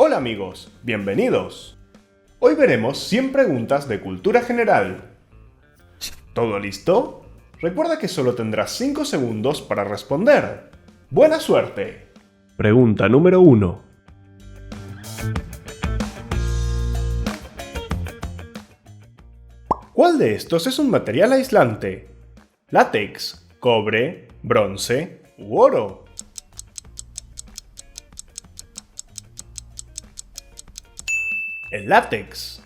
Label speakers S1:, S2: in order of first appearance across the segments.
S1: Hola amigos, bienvenidos. Hoy veremos 100 preguntas de cultura general. ¿Todo listo? Recuerda que solo tendrás 5 segundos para responder. ¡Buena suerte! Pregunta número 1. ¿Cuál de estos es un material aislante? ¿Látex, cobre, bronce u oro? El látex.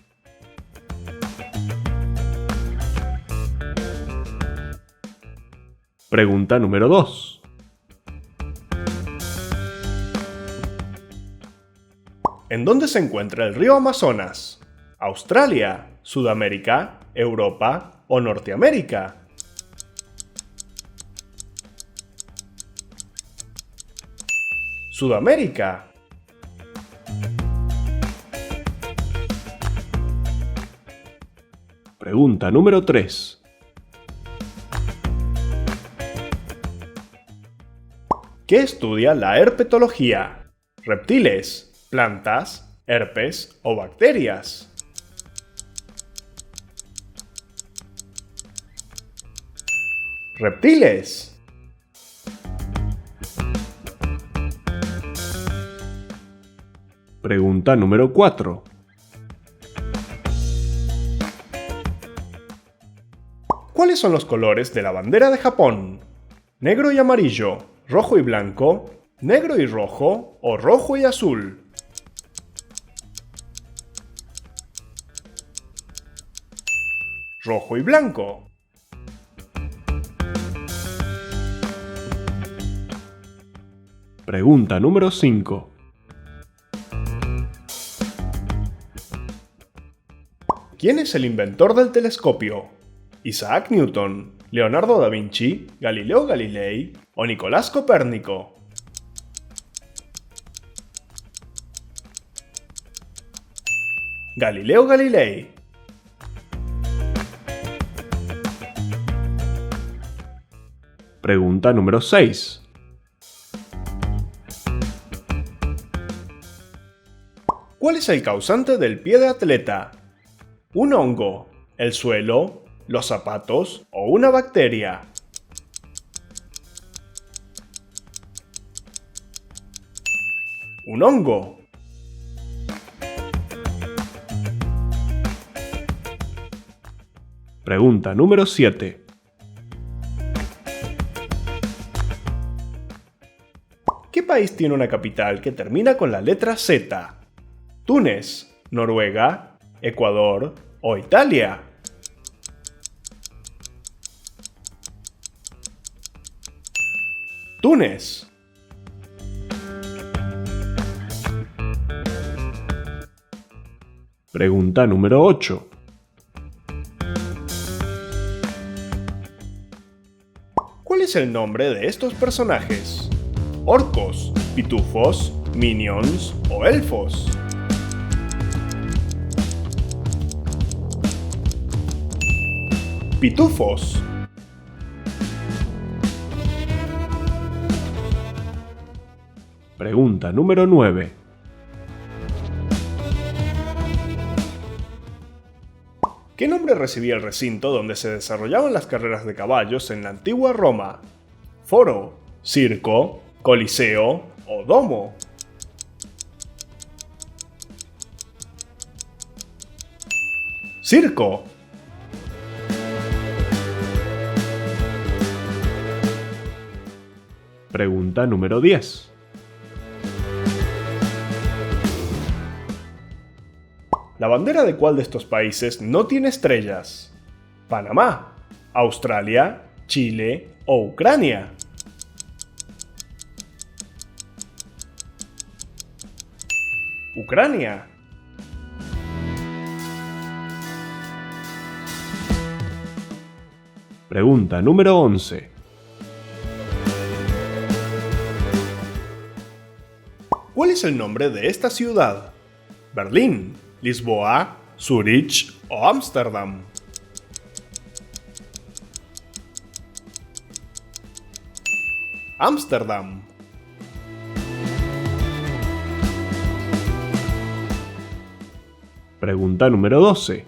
S1: Pregunta número 2. ¿En dónde se encuentra el río Amazonas? ¿Australia, Sudamérica, Europa o Norteamérica? Sudamérica. Pregunta número 3. ¿Qué estudia la herpetología? ¿Reptiles, plantas, herpes o bacterias? Reptiles. Pregunta número 4. ¿Cuáles son los colores de la bandera de Japón? ¿Negro y amarillo, rojo y blanco, negro y rojo o rojo y azul? Rojo y blanco. Pregunta número 5. ¿Quién es el inventor del telescopio? ¿Isaac Newton, Leonardo da Vinci, Galileo Galilei o Nicolás Copérnico? Galileo Galilei. Pregunta número 6. ¿Cuál es el causante del pie de atleta? ¿Un hongo, el suelo, los zapatos o una bacteria? Un hongo. Pregunta número 7. ¿Qué país tiene una capital que termina con la letra Z? ¿Túnez, Noruega, Ecuador o Italia? Túnez. Pregunta número 8. ¿Cuál es el nombre de estos personajes? ¿Orcos, pitufos, minions o elfos? Pitufos. Pregunta número 9. ¿Qué nombre recibía el recinto donde se desarrollaban las carreras de caballos en la antigua Roma? ¿Foro, circo, coliseo o domo? Circo. Pregunta número 10. ¿La bandera de cuál de estos países no tiene estrellas? ¿Panamá, Australia, Chile o Ucrania? Ucrania. Pregunta número 11. ¿Cuál es el nombre de esta ciudad? ¿Berlín, Lisboa, Zúrich o Ámsterdam? Ámsterdam. Pregunta número 12.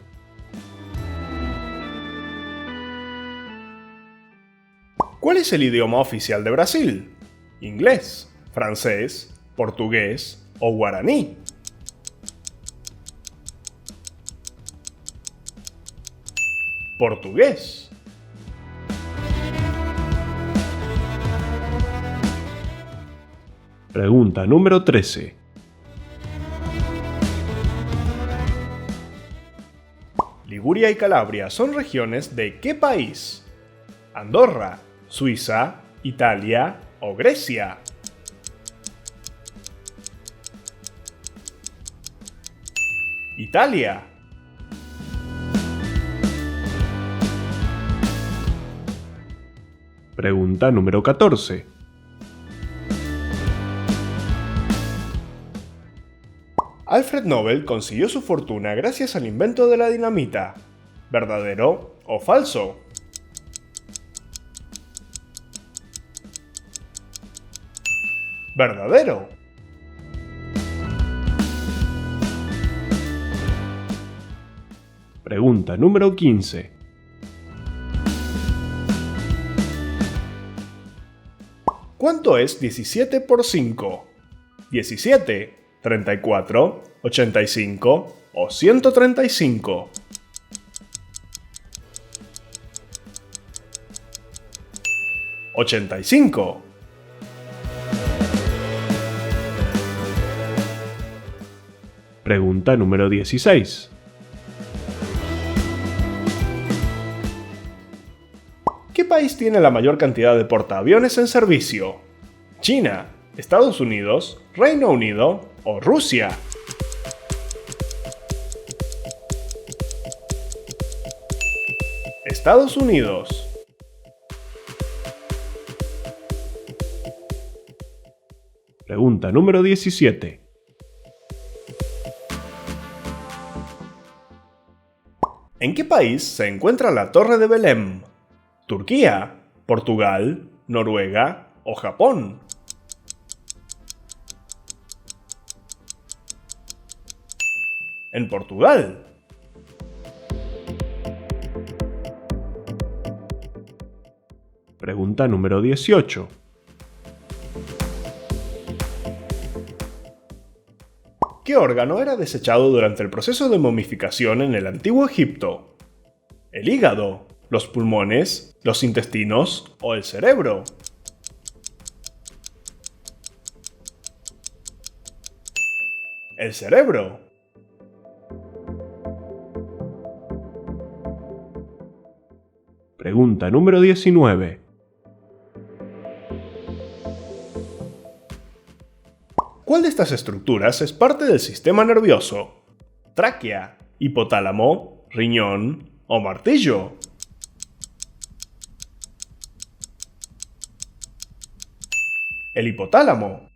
S1: ¿Cuál es el idioma oficial de Brasil? ¿Inglés, francés, portugués o guaraní? Portugués. Pregunta número 13. Liguria y Calabria son regiones de ¿qué país? ¿Andorra, Suiza, Italia o Grecia? Italia. Pregunta número 14. Alfred Nobel consiguió su fortuna gracias al invento de la dinamita. ¿Verdadero o falso? Verdadero. Pregunta número 15. ¿Cuánto es 17 por 5? ¿17, 34, 85 o 135? ¿85? Pregunta número 16. ¿Qué país tiene la mayor cantidad de portaaviones en servicio? ¿China, Estados Unidos, Reino Unido o Rusia? Estados Unidos. Pregunta número 17. ¿En qué país se encuentra la Torre de Belém? ¿Turquía, Portugal, Noruega o Japón? En Portugal. Pregunta número 18. ¿Qué órgano era desechado durante el proceso de momificación en el antiguo Egipto? ¿El hígado, los pulmones, los intestinos o el cerebro? El cerebro. Pregunta número 19. ¿Cuál de estas estructuras es parte del sistema nervioso? ¿Tráquea, hipotálamo, riñón o martillo? El hipotálamo.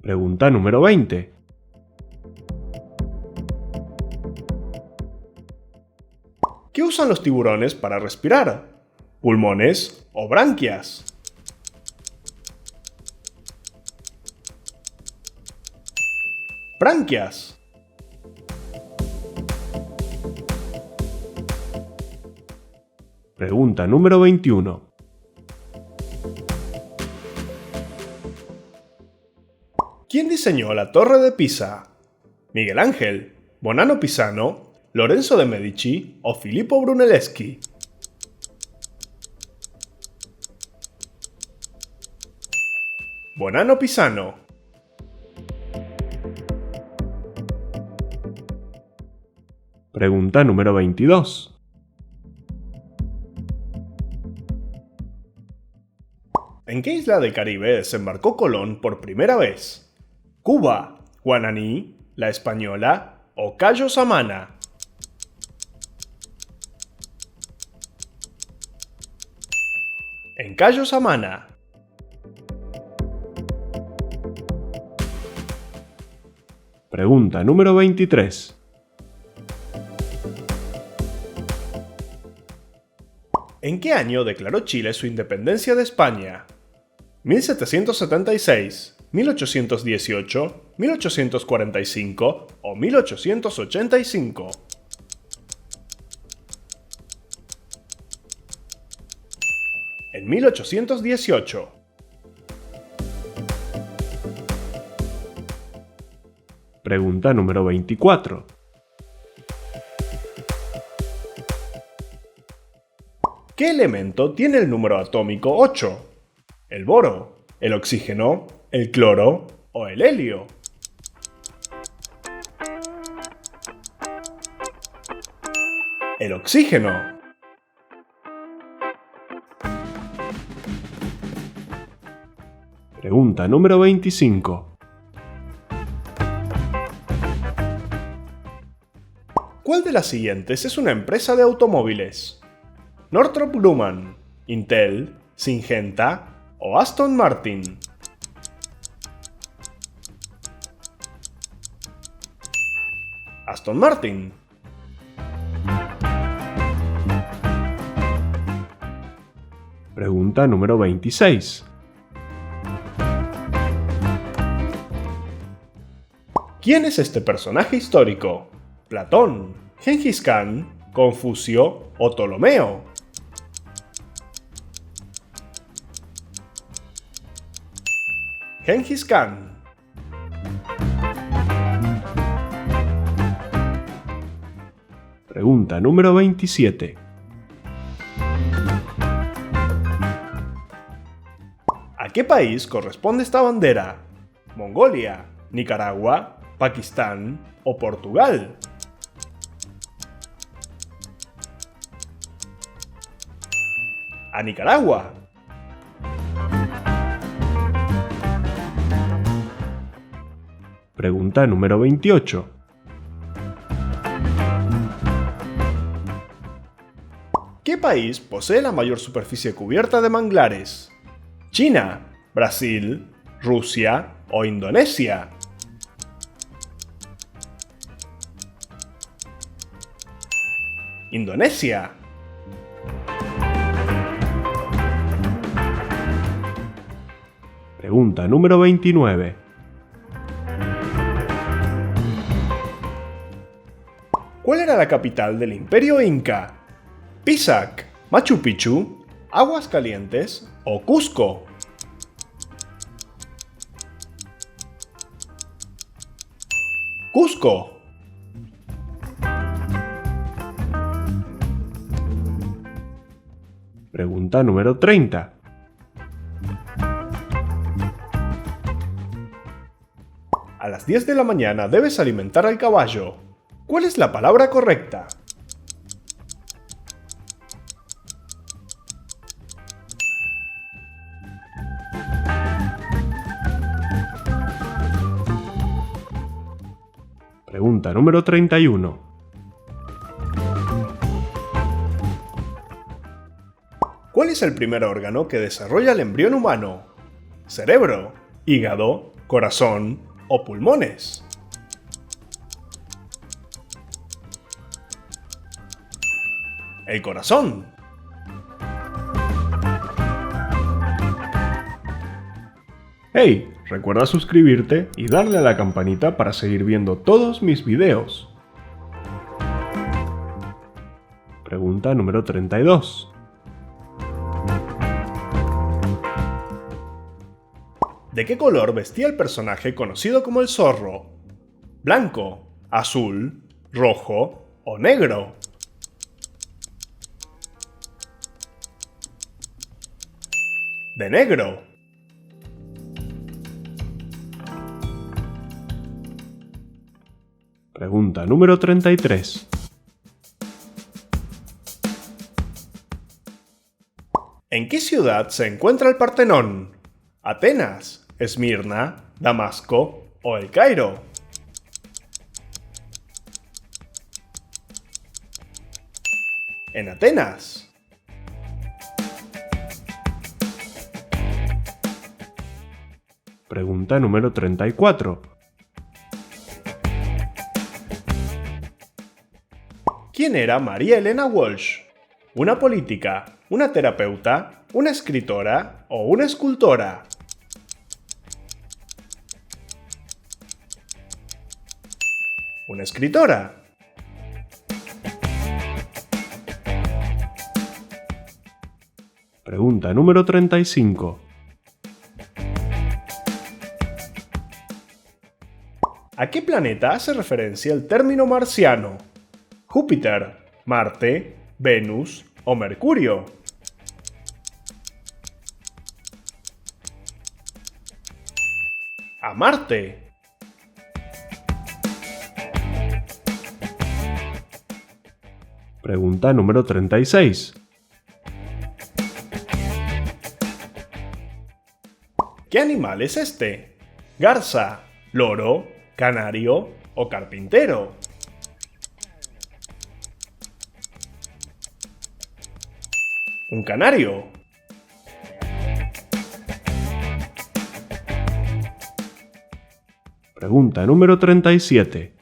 S1: Pregunta número 20. ¿Qué usan los tiburones para respirar? ¿Pulmones o branquias? Branquias. Pregunta número 21. ¿Quién diseñó la Torre de Pisa? ¿Miguel Ángel, Bonanno Pisano, Lorenzo de Medici o Filippo Brunelleschi? Bonanno Pisano. Pregunta número 22. ¿En qué isla del Caribe desembarcó Colón por primera vez? ¿Cuba, Guananí, La Española o Cayo Samana? En Cayo Samana. Pregunta número 23. ¿En qué año declaró Chile su independencia de España? ¿1776, 1818, 1845 o 1885. En 1818. Pregunta número 24. ¿Qué elemento tiene el número atómico 8? ¿El boro, el oxígeno, el cloro o el helio? El oxígeno. Pregunta número 25. ¿Cuál de las siguientes es una empresa de automóviles? ¿Northrop Grumman, Intel, Syngenta o Aston Martin? Aston Martin. Pregunta número 26. ¿Quién es este personaje histórico? ¿Platón, Gengis Khan, Confucio o Ptolomeo? Gengis Khan. Pregunta número 27. ¿A qué país corresponde esta bandera? ¿Mongolia, Nicaragua, Pakistán o Portugal? A Nicaragua. Pregunta número 28. ¿Qué país posee la mayor superficie cubierta de manglares? ¿China, Brasil, Rusia o Indonesia? Indonesia. Pregunta número 29. ¿Cuál era la capital del Imperio Inca? ¿Pisac, Machu Picchu, Aguascalientes o Cusco? Cusco. Pregunta número 30. A las 10 de la mañana debes alimentar al caballo. ¿Cuál es la palabra correcta? Pregunta número 31. ¿Cuál es el primer órgano que desarrolla el embrión humano? ¿Cerebro, hígado, corazón o pulmones? El corazón. ¡Hey! Recuerda suscribirte y darle a la campanita para seguir viendo todos mis videos. Pregunta número 32. ¿De qué color vestía el personaje conocido como el zorro? ¿Blanco, azul, rojo o negro? De negro. Pregunta número 33. ¿En qué ciudad se encuentra el Partenón? ¿Atenas, Esmirna, Damasco o El Cairo? En Atenas. Pregunta número 34. ¿Quién era María Elena Walsh? ¿Una política, una terapeuta, una escritora o una escultora? Una escritora.
S2: Pregunta número 35.
S1: ¿A qué planeta hace referencia el término marciano? ¿Júpiter, Marte, Venus o Mercurio? A Marte.
S2: Pregunta número 36.
S1: ¿Qué animal es este? ¿Garza, loro, canario o carpintero? Un canario.
S2: Pregunta número 37.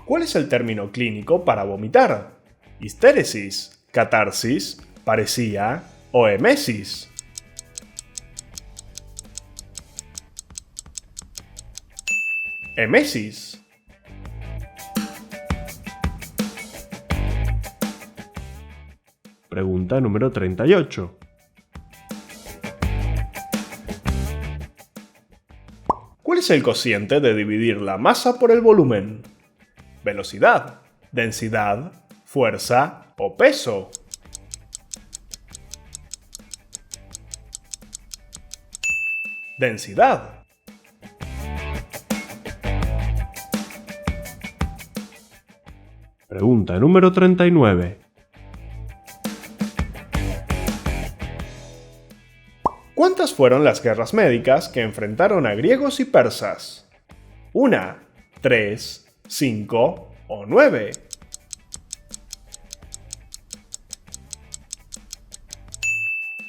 S1: ¿Cuál es el término clínico para vomitar? ¿Histéresis, catarsis, paresía o emesis? Emesis.
S2: Pregunta número 38.
S1: ¿Cuál es el cociente de dividir la masa por el volumen? ¿Velocidad, densidad, fuerza o peso? Densidad.
S2: Pregunta número 39.
S1: ¿Cuántas fueron las guerras médicas que enfrentaron a griegos y persas? ¿1, 3, 5 o 9?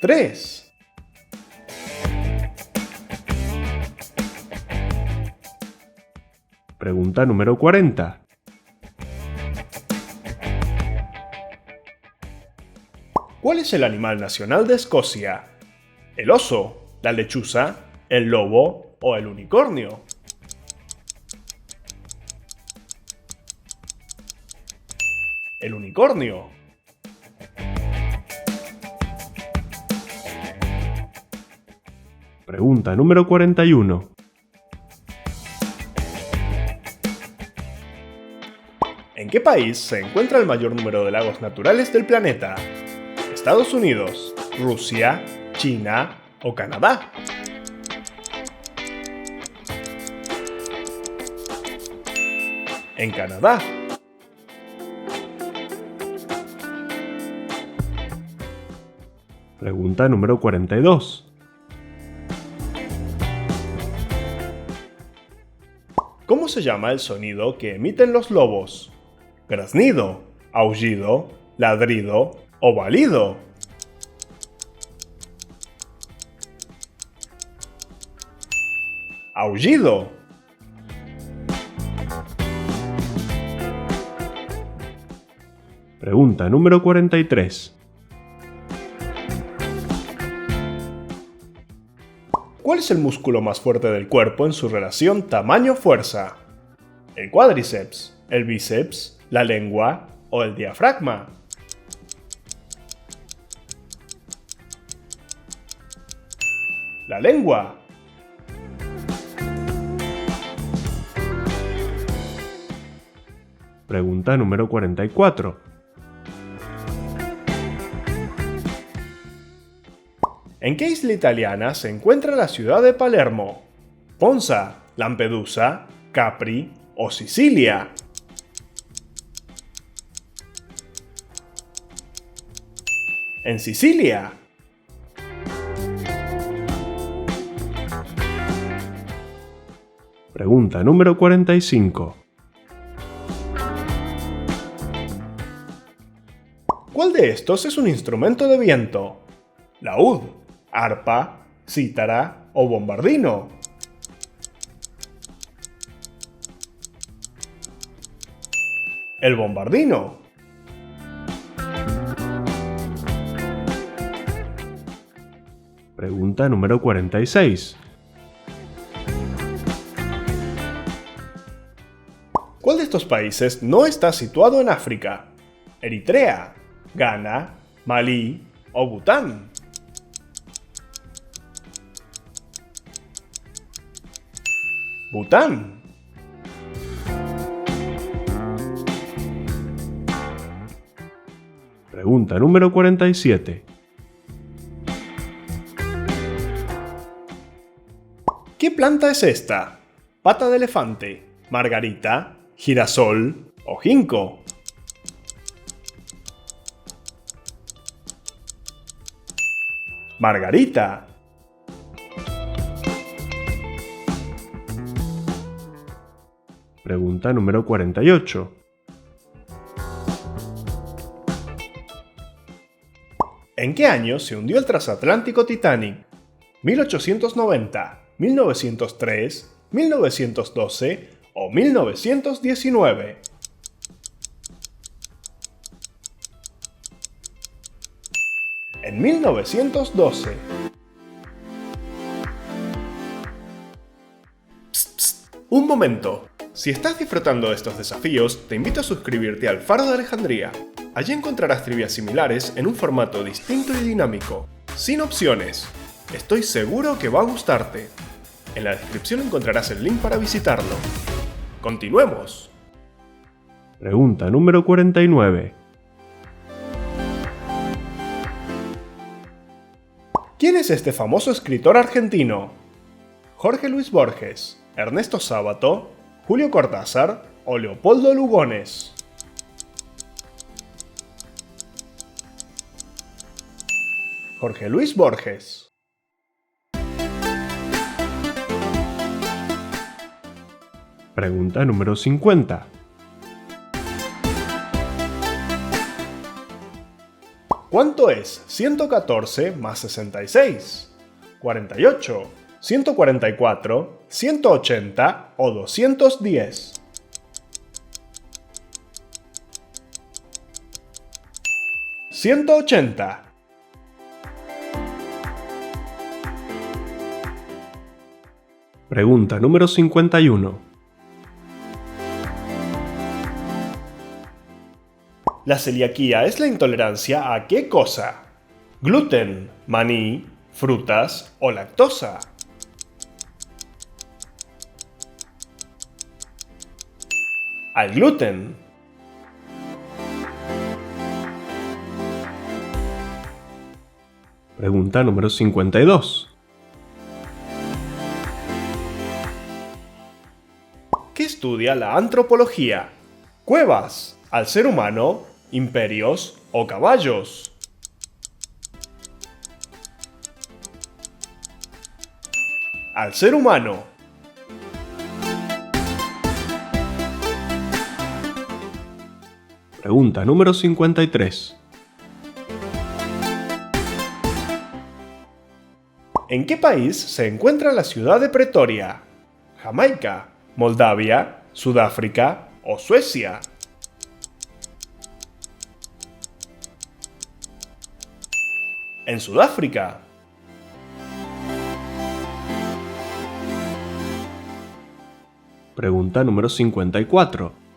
S1: ¡3!
S2: Pregunta número 40.
S1: ¿Cuál es el animal nacional de Escocia? ¿El oso, la lechuza, el lobo o el unicornio? El unicornio.
S2: Pregunta número 41.
S1: ¿En qué país se encuentra el mayor número de lagos naturales del planeta? ¿Estados Unidos, Rusia, China o Canadá? En Canadá.
S2: Pregunta número 42.
S1: ¿Cómo se llama el sonido que emiten los lobos? ¿Graznido, aullido, ladrido o balido? Aullido.
S2: Pregunta número 43.
S1: ¿Cuál es el músculo más fuerte del cuerpo en su relación tamaño-fuerza? ¿El cuádriceps, el bíceps, la lengua o el diafragma? La lengua.
S2: Pregunta número 44.
S1: ¿En qué isla italiana se encuentra la ciudad de Palermo? ¿Ponza, Lampedusa, Capri o Sicilia? En Sicilia.
S2: Pregunta número 45.
S1: ¿Cuál de estos es un instrumento de viento? ¿Laúd, arpa, cítara o bombardino? El bombardino.
S2: Pregunta número 46.
S1: ¿Cuál de estos países no está situado en África? ¿Eritrea, Ghana, Malí o Bután? Bután.
S2: Pregunta número 47.
S1: ¿Qué planta es esta? ¿Pata de elefante, margarita, girasol o ginkgo? Margarita.
S2: Pregunta número 48.
S1: ¿En qué año se hundió el transatlántico Titanic? ¿1890, 1903, 1912 o 1919? En 1912. Un momento. Si estás disfrutando de estos desafíos, te invito a suscribirte al Faro de Alejandría. Allí encontrarás trivias similares en un formato distinto y dinámico, sin opciones. Estoy seguro que va a gustarte. En la descripción encontrarás el link para visitarlo. ¡Continuemos!
S2: Pregunta número 49.
S1: ¿Quién es este famoso escritor argentino? ¿Jorge Luis Borges, Ernesto Sábato, Julio Cortázar o Leopoldo Lugones? Jorge Luis Borges.
S2: Pregunta número 50.
S1: ¿Cuánto es 114 más 66? ¿48, 144, 180 o 210? ¡180!
S2: Pregunta número 51.
S1: La celiaquía es la intolerancia ¿a qué cosa? ¿Gluten, maní, frutas o lactosa? Al gluten.
S2: Pregunta número 52.
S1: ¿Qué estudia la antropología? ¿Cuevas, al ser humano, imperios o caballos? Al ser humano.
S2: Pregunta número 53.
S1: ¿En qué país se encuentra la ciudad de Pretoria? ¿Jamaica, Moldavia, Sudáfrica o Suecia? En Sudáfrica.
S2: Pregunta número 54.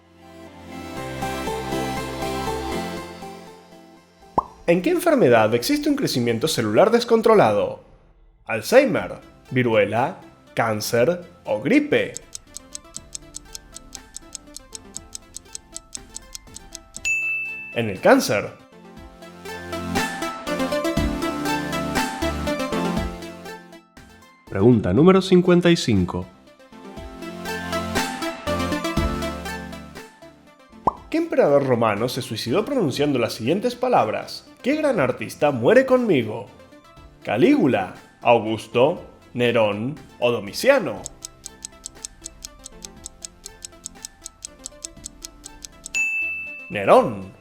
S1: ¿En qué enfermedad existe un crecimiento celular descontrolado? ¿Alzheimer, viruela, cáncer o gripe? En el cáncer.
S2: Pregunta número 55.
S1: ¿Qué emperador romano se suicidó pronunciando las siguientes palabras? ¿Qué gran artista muere conmigo? ¿Calígula, Augusto, Nerón o Domiciano? Nerón.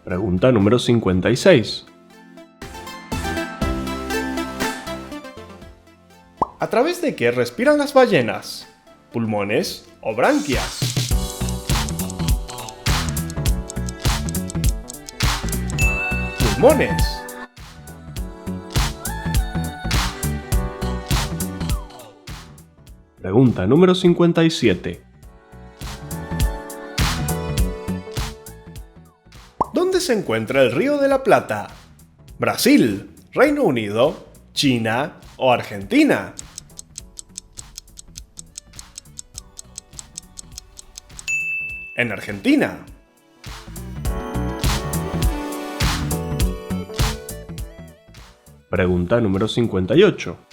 S2: Pregunta número 56.
S1: ¿A través de qué respiran las ballenas? ¿Pulmones o branquias? Pulmones.
S2: Pregunta número 57.
S1: ¿Dónde se encuentra el Río de la Plata? ¿Brasil, Reino Unido, China o Argentina? En Argentina.
S2: Pregunta número 58.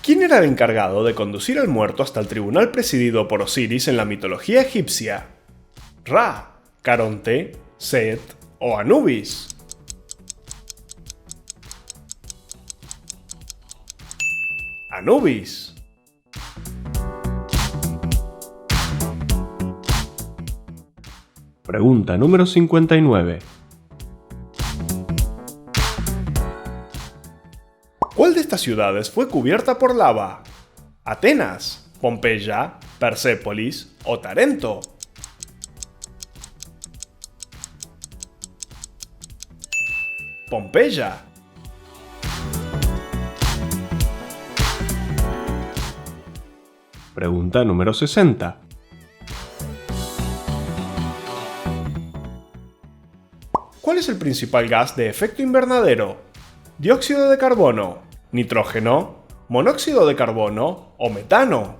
S1: ¿Quién era el encargado de conducir al muerto hasta el tribunal presidido por Osiris en la mitología egipcia? ¿Ra, Caronte, Set o Anubis? Anubis.
S2: Pregunta número 59.
S1: ¿Cuál de estas ciudades fue cubierta por lava? ¿Atenas, Pompeya, Persépolis o Tarento? Pompeya.
S2: Pregunta número 60.
S1: ¿Cuál es el principal gas de efecto invernadero? ¿Dióxido de carbono, nitrógeno, monóxido de carbono o metano?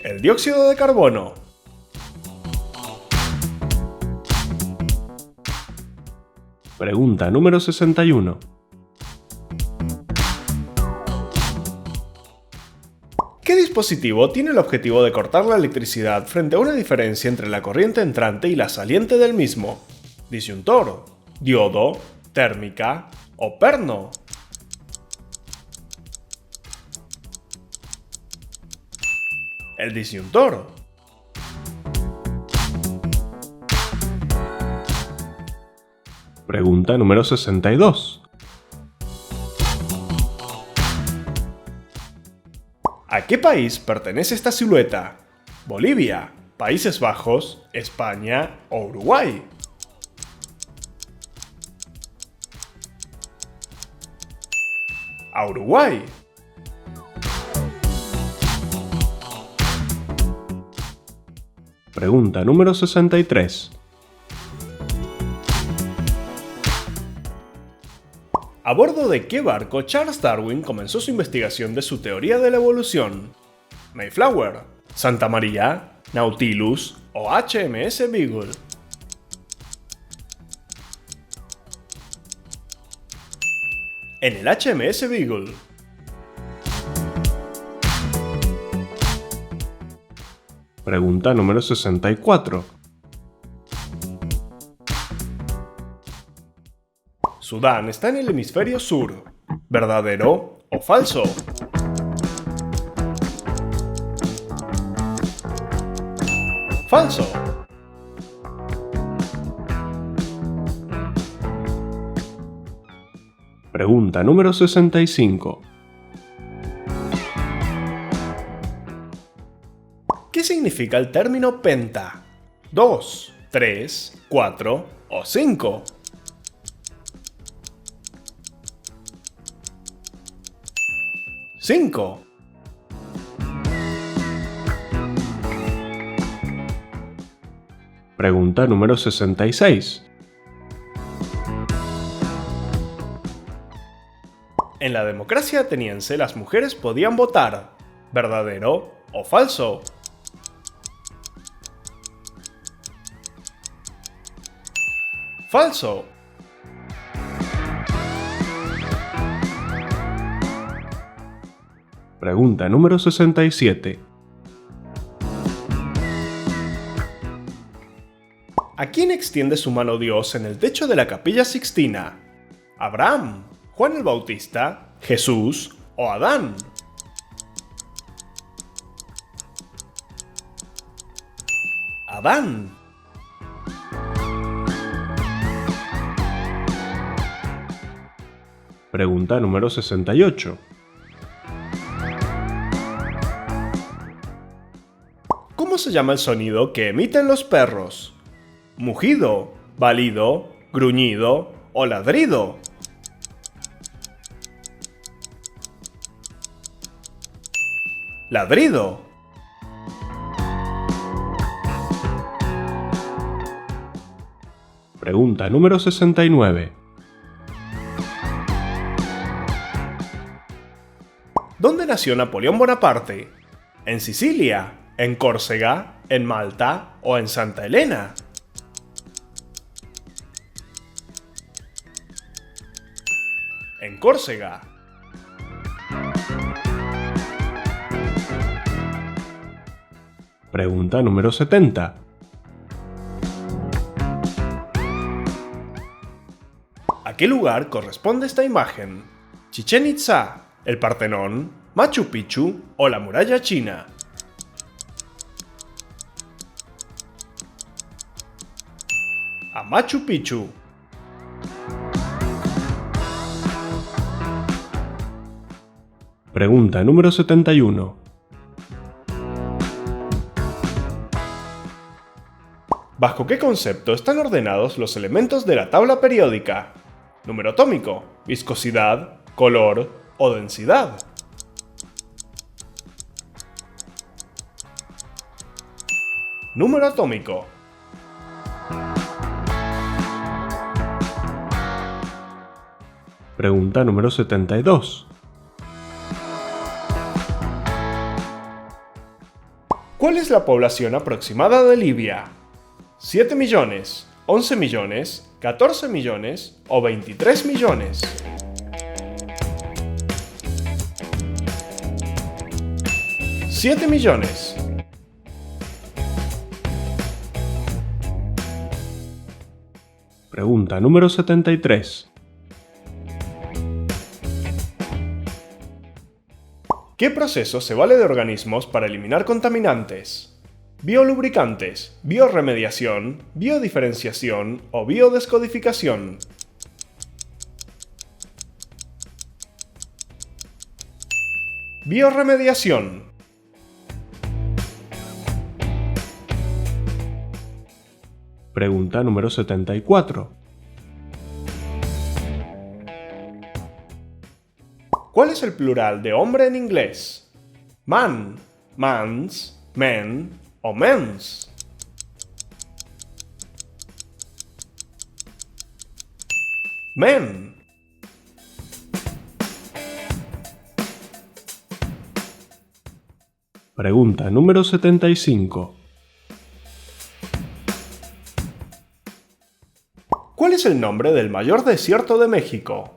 S1: El dióxido de carbono.
S2: Pregunta número 61.
S1: ¿Qué dispositivo tiene el objetivo de cortar la electricidad frente a una diferencia entre la corriente entrante y la saliente del mismo? ¿Disyuntor, diodo, térmica o perno? El disyuntor.
S2: Pregunta número 62.
S1: ¿A qué país pertenece esta silueta? ¿Bolivia, Países Bajos, España o Uruguay? A Uruguay.
S2: Pregunta número 63.
S1: ¿A bordo de qué barco Charles Darwin comenzó su investigación de su teoría de la evolución? ¿Mayflower, Santa María, Nautilus o HMS Beagle? En el HMS Beagle.
S2: Pregunta número 64.
S1: Sudán está en el hemisferio sur. ¿Verdadero o falso? Falso.
S2: Pregunta número 65.
S1: ¿Qué significa el término penta? ¿2, 3, 4 o 5? ¡5!
S2: Pregunta número 66.
S1: En la democracia ateniense las mujeres podían votar. ¿Verdadero o falso? Falso.
S2: Pregunta número 67.
S1: ¿A quién extiende su mano Dios en el techo de la Capilla Sixtina? ¿Abraham, Juan el Bautista, Jesús o Adán? Adán.
S2: Pregunta número 68.
S1: ¿Cómo se llama el sonido que emiten los perros? ¿Mugido, balido, gruñido o ladrido. Ladrido.
S2: Pregunta número 69.
S1: ¿Dónde nació Napoleón Bonaparte? ¿En Sicilia, en Córcega, en Malta o en Santa Elena? En Córcega.
S2: Pregunta número 70.
S1: ¿A qué lugar corresponde esta imagen? ¿Chichén Itzá, el Partenón, Machu Picchu o la muralla china? A Machu Picchu.
S2: Pregunta número 71.
S1: ¿Bajo qué concepto están ordenados los elementos de la tabla periódica? Número atómico, viscosidad, color o densidad. Número atómico.
S2: Pregunta número 72.
S1: ¿Cuál es la población aproximada de Libia? ¿7 millones, 11 millones, 14 millones o 23 millones? ¡7 millones!
S2: Pregunta número 73.
S1: ¿Qué proceso se vale de organismos para eliminar contaminantes? Biolubricantes, bioremediación, biodiferenciación o biodescodificación. Bioremediación.
S2: Pregunta número 74.
S1: ¿Cuál es el plural de hombre en inglés? Man, mans, men o mens. Men.
S2: Pregunta número 75.
S1: ¿Cuál es el nombre del mayor desierto de México?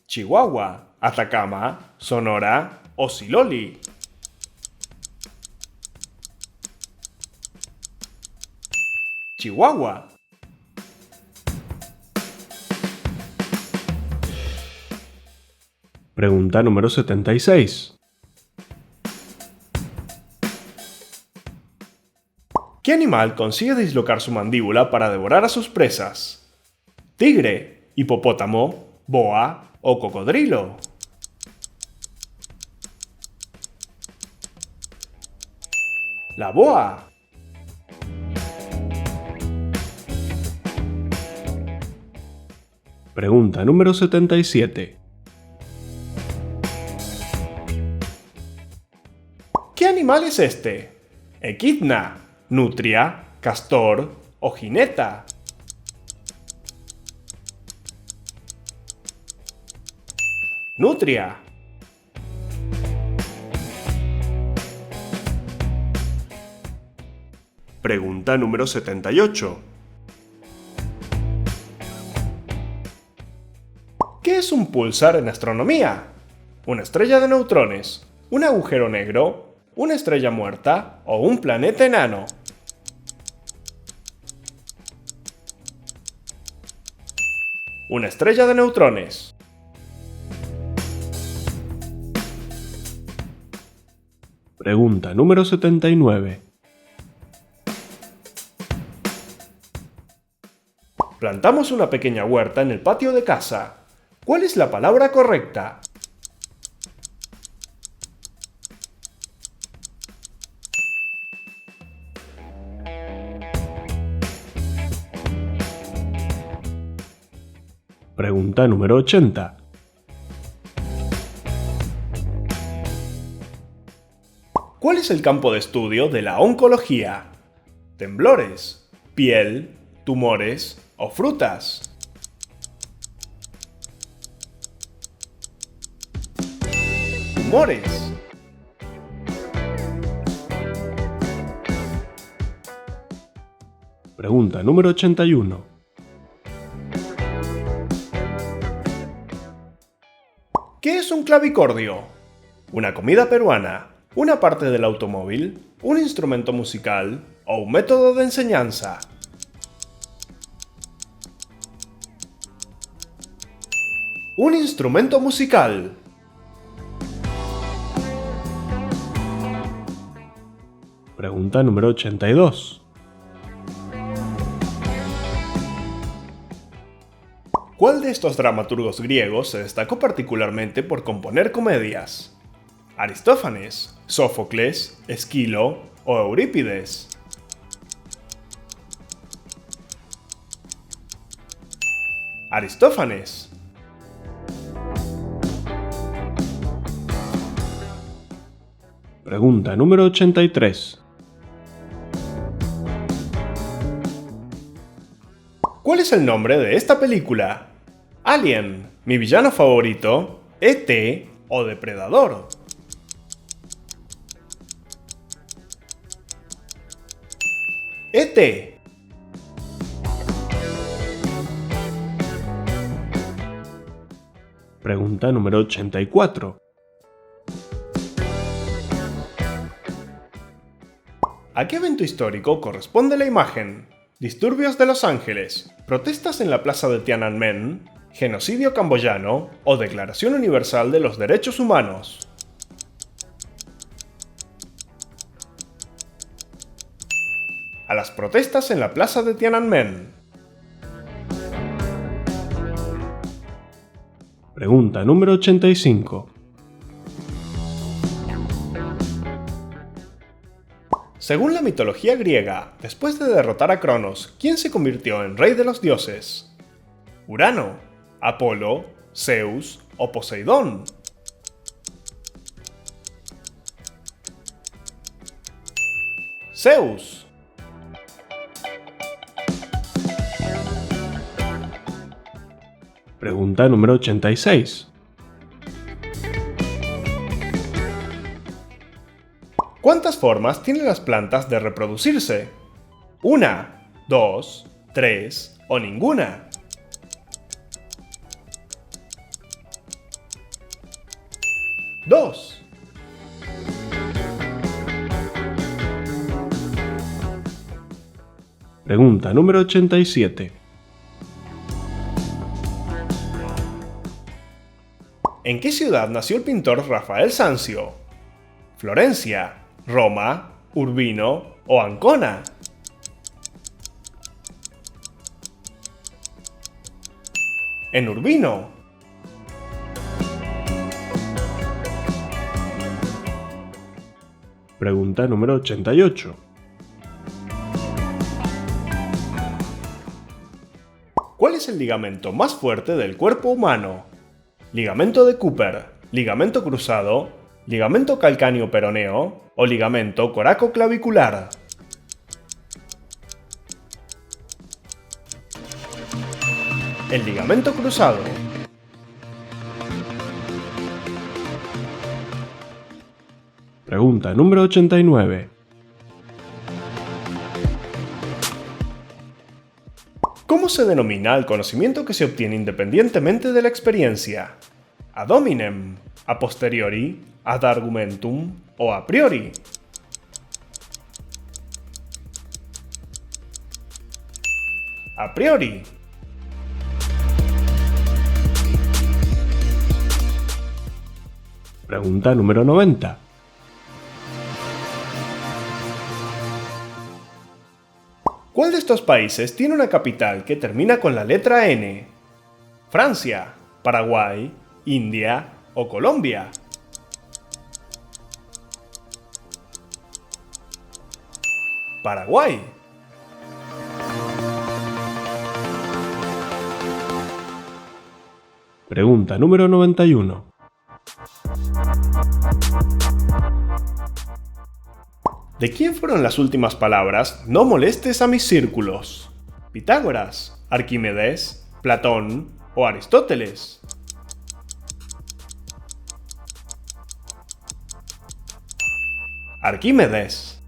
S1: ¿Chihuahua, Atacama, Sonora o Siloli? Chihuahua.
S2: Pregunta número 76.
S1: ¿Qué animal consigue dislocar su mandíbula para devorar a sus presas? ¿Tigre, hipopótamo, boa o cocodrilo? La boa.
S2: Pregunta número 77.
S1: ¿Qué animal es este? Equidna, nutria, castor o jineta. Nutria. Pregunta número 78. ¿Qué es un pulsar en astronomía? ¿Una estrella de neutrones, un agujero negro, una estrella muerta o un planeta enano? Una estrella de neutrones.
S2: Pregunta número 79.
S1: Plantamos una pequeña huerta en el patio de casa. ¿Cuál es la palabra correcta?
S2: Pregunta número 80.
S1: ¿Cuál es el campo de estudio de la oncología? ¿Temblores, piel, tumores o frutas? Tumores.
S2: Pregunta número 81.
S1: ¿Qué es un clavicordio? ¿Una comida peruana, una parte del automóvil, un instrumento musical o un método de enseñanza? Un instrumento musical.
S2: Pregunta número 82.
S1: ¿Cuál de estos dramaturgos griegos se destacó particularmente por componer comedias? ¿Aristófanes, Sófocles, Esquilo o Eurípides? Aristófanes.
S2: Pregunta número 83.
S1: ¿Cuál es el nombre de esta película? Alien, mi villano favorito, E.T. o Depredador. E.T.
S2: Pregunta número 84.
S1: ¿A qué evento histórico corresponde la imagen? ¿Disturbios de Los Ángeles, protestas en la plaza de Tiananmen, genocidio camboyano o Declaración Universal de los Derechos Humanos? A las protestas en la plaza de Tiananmen.
S2: Pregunta número 85.
S1: Según la mitología griega, después de derrotar a Cronos, ¿quién se convirtió en rey de los dioses? ¿Urano, Apolo, Zeus o Poseidón? Zeus.
S2: Pregunta número 86.
S1: ¿Cuántas formas tienen las plantas de reproducirse? ¿Una, dos, tres o ninguna? Dos.
S2: Pregunta número 87.
S1: ¿En qué ciudad nació el pintor Rafael Sanzio? ¿Florencia, Roma, Urbino o Ancona? En Urbino.
S2: Pregunta número 88.
S1: ¿Cuál es el ligamento más fuerte del cuerpo humano? ¿Ligamento de Cooper, ligamento cruzado, ligamento calcáneo peroneo o ligamento coracoclavicular? El ligamento cruzado.
S2: Pregunta número 89.
S1: ¿Cómo se denomina el conocimiento que se obtiene independientemente de la experiencia? ¿Ad hominem, a posteriori, ad argumentum o a priori? A priori.
S2: Pregunta número 90.
S1: ¿Cuál de estos países tiene una capital que termina con la letra N? ¿Francia, Paraguay, India o Colombia? Paraguay.
S2: Pregunta número 91.
S1: ¿De quién fueron las últimas palabras "no molestes a mis círculos"? ¿Pitágoras, Arquímedes, Platón o Aristóteles? Arquímedes.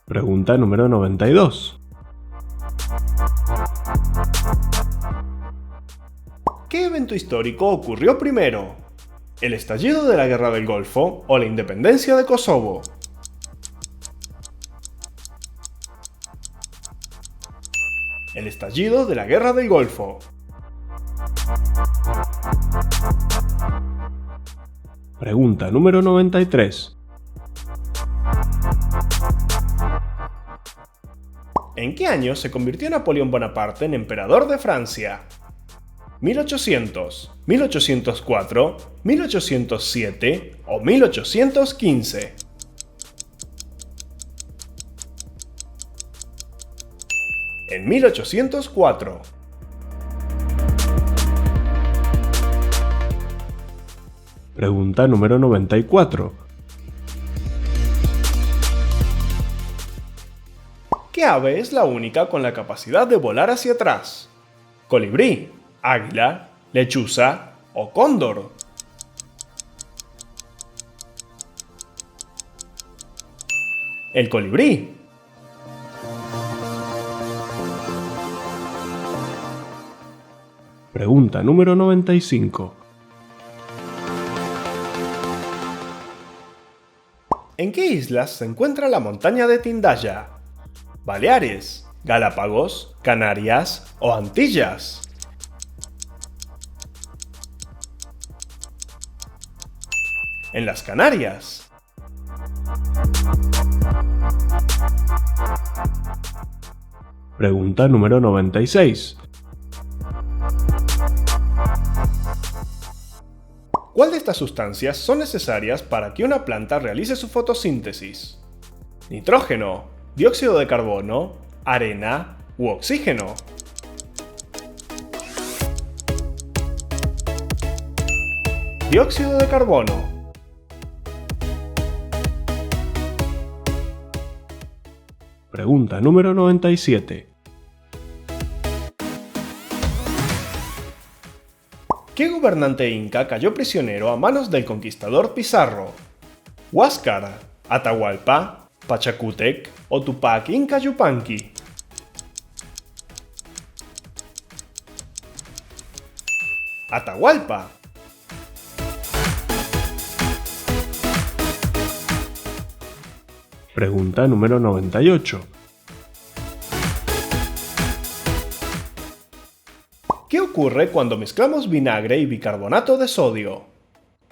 S2: Pregunta número 92.
S1: ¿Qué evento histórico ocurrió primero? ¿El estallido de la Guerra del Golfo o la independencia de Kosovo? El estallido de la Guerra del Golfo.
S2: Pregunta número 93.
S1: ¿En qué año se convirtió Napoleón Bonaparte en emperador de Francia? ¿1800, 1804, 1807 o 1815? En 1804.
S2: Pregunta número 94.
S1: ¿Qué ave es la única con la capacidad de volar hacia atrás? ¿Colibrí, águila, lechuza o cóndor? El colibrí.
S2: Pregunta número 95.
S1: ¿En qué islas se encuentra la montaña de Tindaya? ¿Baleares, Galápagos, Canarias o Antillas? En las Canarias.
S2: Pregunta número 96.
S1: ¿Cuál de estas sustancias son necesarias para que una planta realice su fotosíntesis? ¿Nitrógeno, dióxido de carbono, arena u oxígeno? Dióxido de carbono.
S2: Pregunta número 97.
S1: ¿Qué gobernante inca cayó prisionero a manos del conquistador Pizarro? ¿Huáscar, Atahualpa, Pachacútec o Tupac Inca Yupanqui? Atahualpa.
S2: Pregunta número 98.
S1: ¿Qué ocurre cuando mezclamos vinagre y bicarbonato de sodio?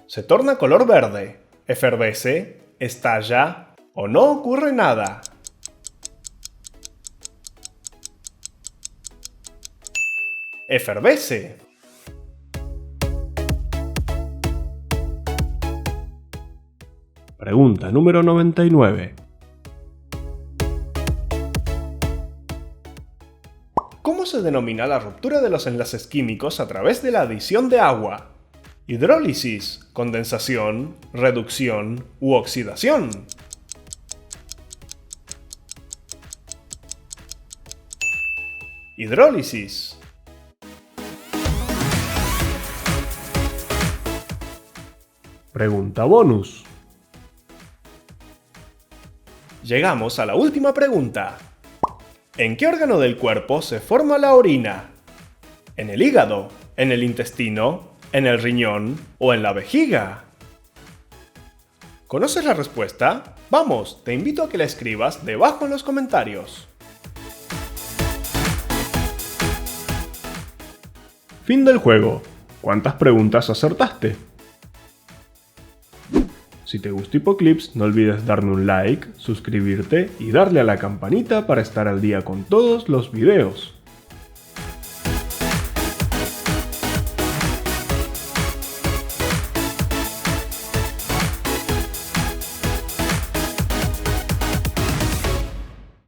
S1: ¿Se torna color verde, efervece, estalla o no ocurre nada? Efervece.
S2: Pregunta número 99.
S1: ¿Cómo se denomina la ruptura de los enlaces químicos a través de la adición de agua? ¿Hidrólisis, condensación, reducción u oxidación? Hidrólisis.
S2: Pregunta bonus.
S1: Llegamos a la última pregunta. ¿En qué órgano del cuerpo se forma la orina? ¿En el hígado, en el intestino, en el riñón o en la vejiga? ¿Conoces la respuesta? Vamos, te invito a que la escribas debajo en los comentarios.
S2: Fin del juego. ¿Cuántas preguntas acertaste? Si te gustó Hipoclips, no olvides darme un like, suscribirte y darle a la campanita para estar al día con todos los videos.